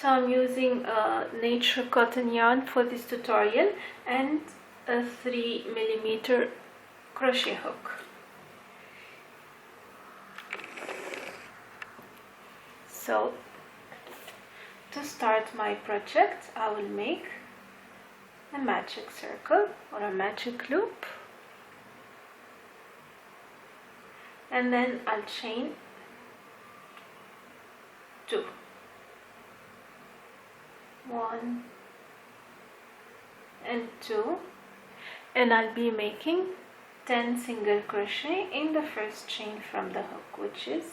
So I'm using nature cotton yarn for this tutorial and a 3mm crochet hook. So to start my project, I will make a magic circle or a magic loop, and then I'll chain 2. 1 and 2, and I'll be making 10 single crochet in the first chain from the hook, which is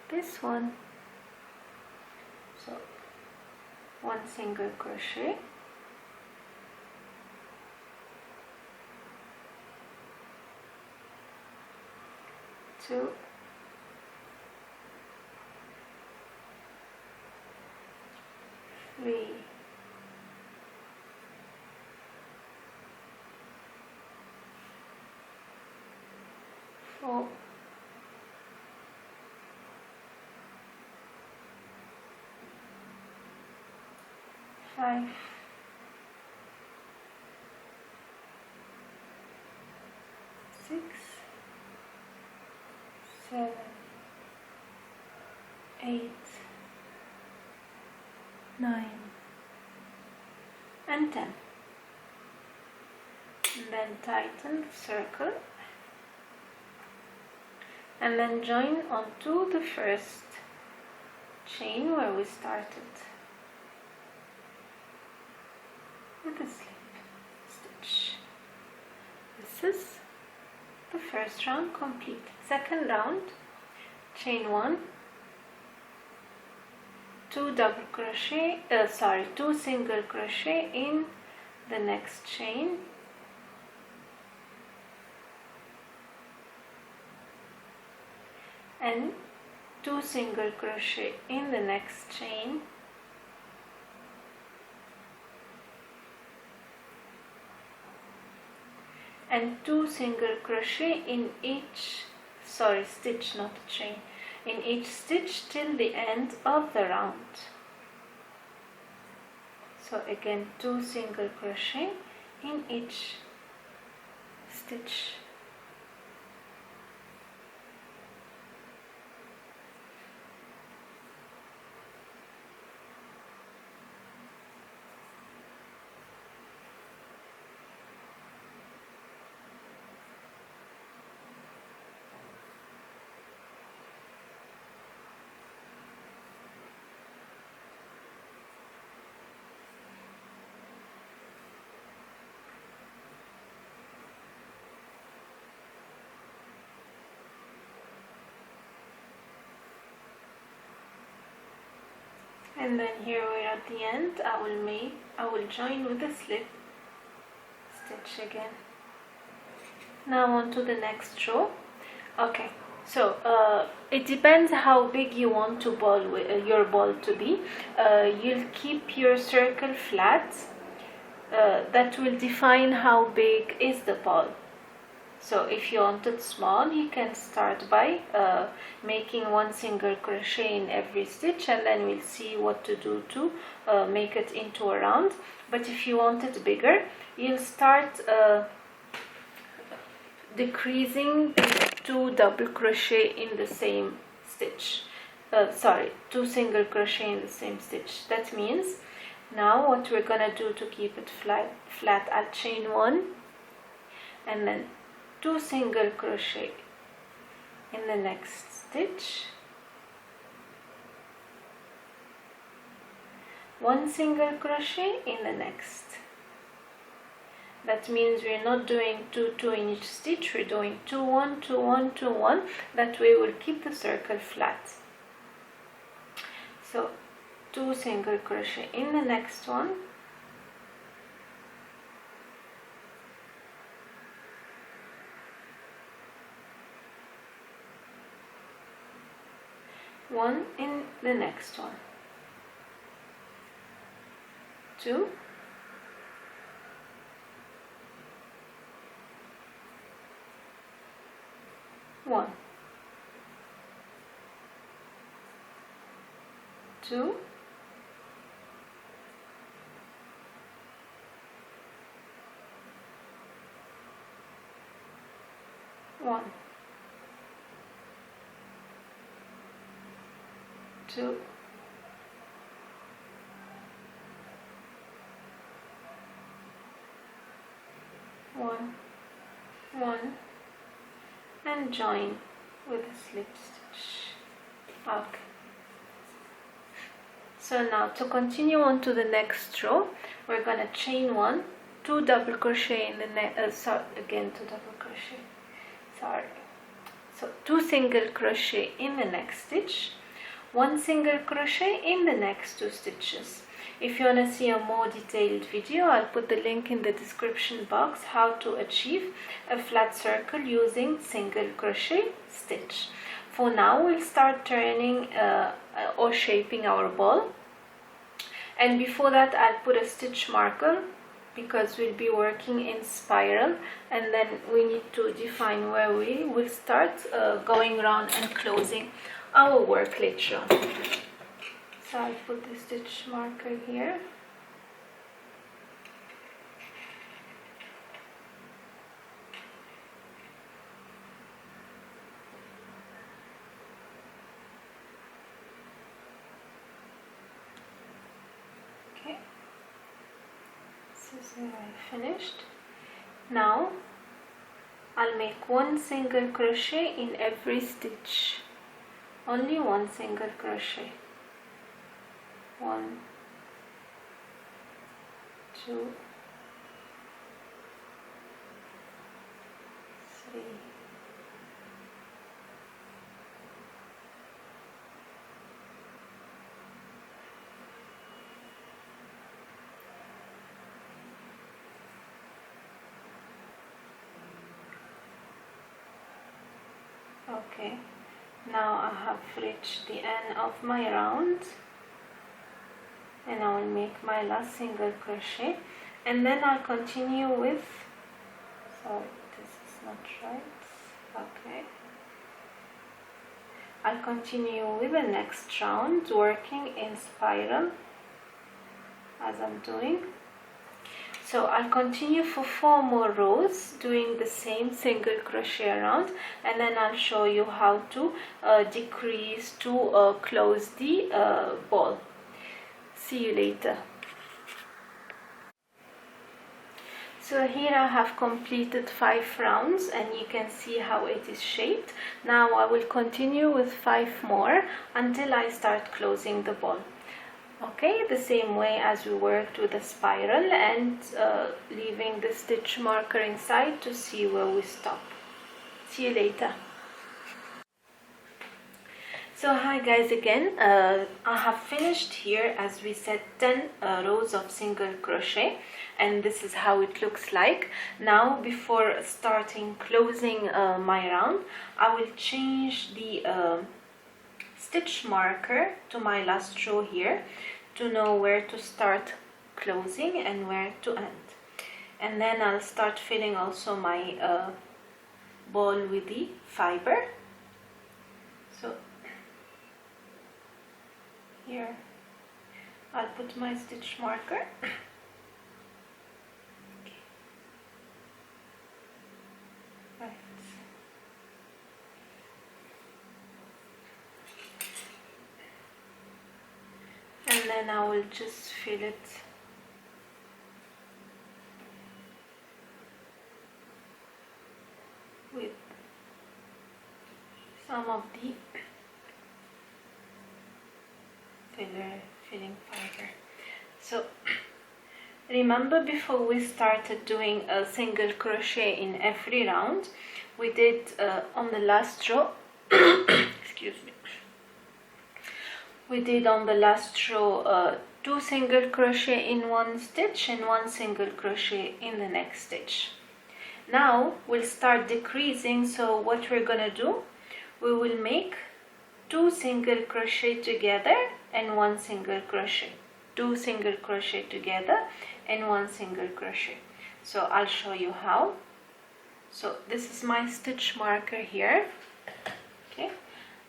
this one. So 1 single crochet, 2, 3, 4, 5, 6, 7, 8, 9 and 10, and then tighten the circle and then join onto the first chain where we started with a slip stitch. This is the first round complete. Second round, chain 1, 2 double crochet, 2 single crochet in the next chain, and 2 single crochet in the next chain, and 2 single crochet in each stitch, not chain, in each stitch till the end of the round. So again 2 single crochet in each stitch. And then here we're at the end. I will join with a slip stitch again. Now on to the next row. Okay, so it depends how big you want to your ball to be. You'll keep your circle flat. That will define how big is the ball. So if you want it small, you can start by making 1 single crochet in every stitch, and then we'll see what to do to make it into a round. But if you want it bigger, you'll start decreasing 2 double crochet in the same stitch. 2 single crochet in the same stitch. That means now what we're gonna do to keep it flat, I'll chain 1 and then 2 single crochet in the next stitch, 1 single crochet in the next. That means we're not doing 2, 2 in each stitch, we're doing 2, 1, 2, 1, 2, 1. That way we'll keep the circle flat. So 2 single crochet in the next one, 1 in the next one, 2, 1, 2, 1, 2, 1, 1, and join with a slip stitch. Okay. So now to continue on to the next row, we're gonna chain 1, 2 double crochet in the next, 2 double crochet, so 2 single crochet in the next stitch, 1 single crochet in the next 2 stitches. If you want to see a more detailed video, I'll put the link in the description box how to achieve a flat circle using single crochet stitch. For now, we'll start turning or shaping our ball, and before that I'll put a stitch marker because we'll be working in spiral, and then we need to define where we will start going around and closing our work later on. So I'll put the stitch marker here. Okay, this is where I finished. Now I'll make 1 single crochet in every stitch. Only 1 single crochet. 1, 2, 3, 4. Okay, now I have reached the end of my round, and I will make my last single crochet, and then I'll continue with, sorry, this is not right, okay, I'll continue with the next round working in spiral as I'm doing. So I'll continue for 4 more rows doing the same single crochet around, and then I'll show you how to decrease to close the ball. See you later. So here I have completed 5 rounds, and you can see how it is shaped. Now I will continue with 5 more until I start closing the ball. Okay, the same way as we worked with the spiral, and leaving the stitch marker inside to see where we stop. See you later. So hi guys again, I have finished here, as we said, 10 rows of single crochet, and this is how it looks like. Now before starting closing my round, I will change the stitch marker to my last row here to know where to start closing and where to end. And then I'll start filling also my ball with the fiber. So here I'll put my stitch marker. Okay. Right. And then I will just fill it with some of the filling fiber. So remember, before we started doing a single crochet in every round, we did on the last row excuse me, we did on the last row 2 single crochet in one stitch and 1 single crochet in the next stitch. Now we'll start decreasing, so what we're gonna do, we will make 2 single crochet together and 1 single crochet, 2 single crochet together and 1 single crochet. So I'll show you how. So this is my stitch marker here. Okay,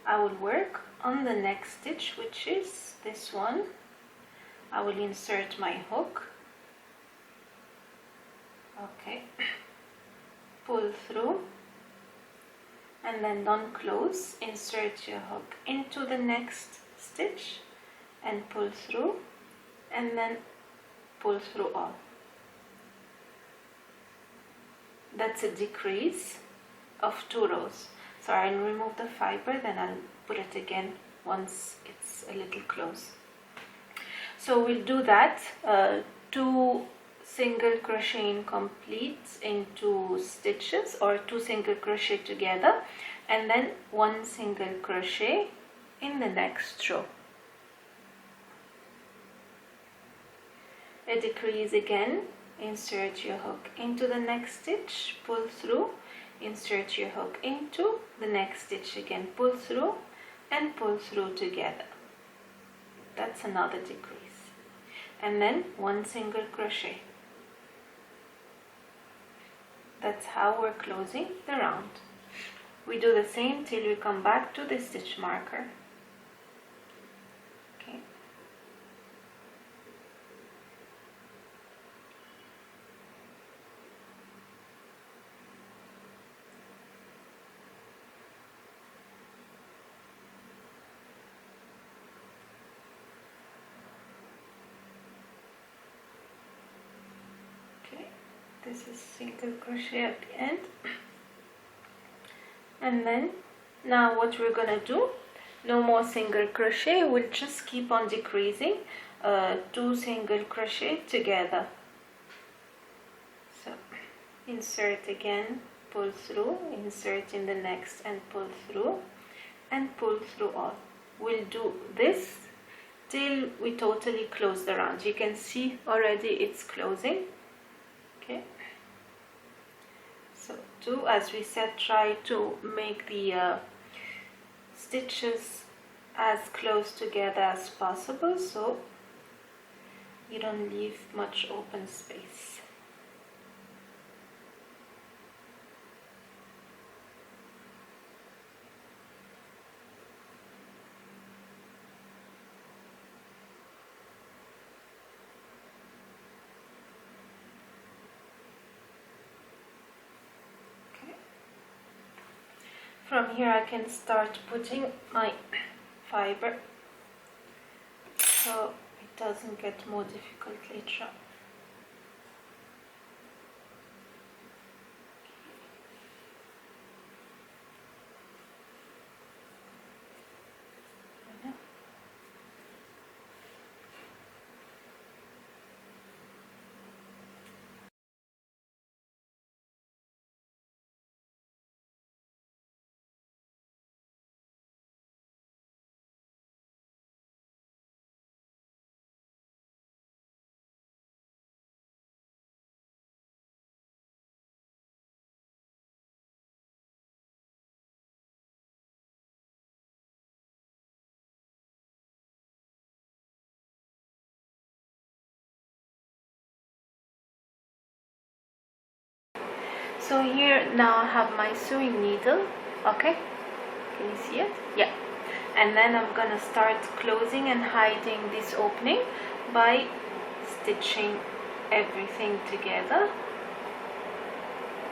I will work on the next stitch, which is this one. I will insert my hook. Okay, pull through and then don't close. Insert your hook into the next stitch and pull through, and then pull through all. That's a decrease of 2 rows. So I'll remove the fiber, then I'll put it again once it's a little close. So we'll do that 2 single crochet incomplete in 2 stitches, or 2 single crochet together, and then 1 single crochet in the next row. A decrease again. Insert your hook into the next stitch, pull through, insert your hook into the next stitch again, pull through and pull through together. That's another decrease. And then 1 single crochet. That's how we're closing the round. We do the same till we come back to the stitch marker. Okay. This is single crochet at the end, and then now what we're gonna do, no more single crochet, we'll just keep on decreasing 2 single crochet together. So insert again, pull through, insert in the next and pull through all. We'll do this till we totally close the round. You can see already it's closing. Okay, so do as we said, try to make the stitches as close together as possible so you don't leave much open space. From here I can start putting my fiber so it doesn't get more difficult later. So here now I have my sewing needle. Okay, can you see it? Yeah. And then I'm gonna start closing and hiding this opening by stitching everything together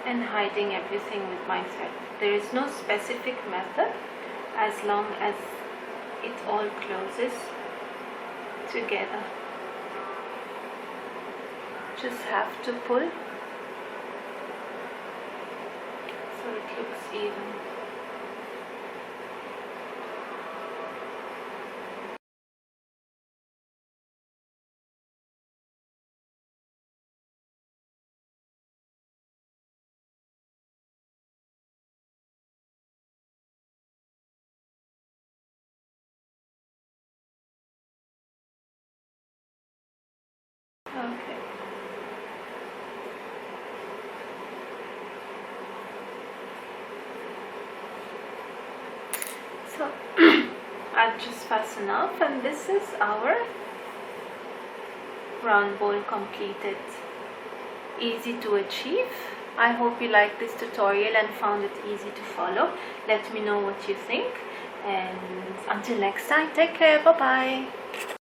and hiding everything with my thread. There is no specific method as long as it all closes together. Just have to pull so it looks even. Okay. So I'll just fasten off, and this is our round ball completed. Easy to achieve. I hope you liked this tutorial and found it easy to follow. Let me know what you think, and until next time, take care. Bye bye.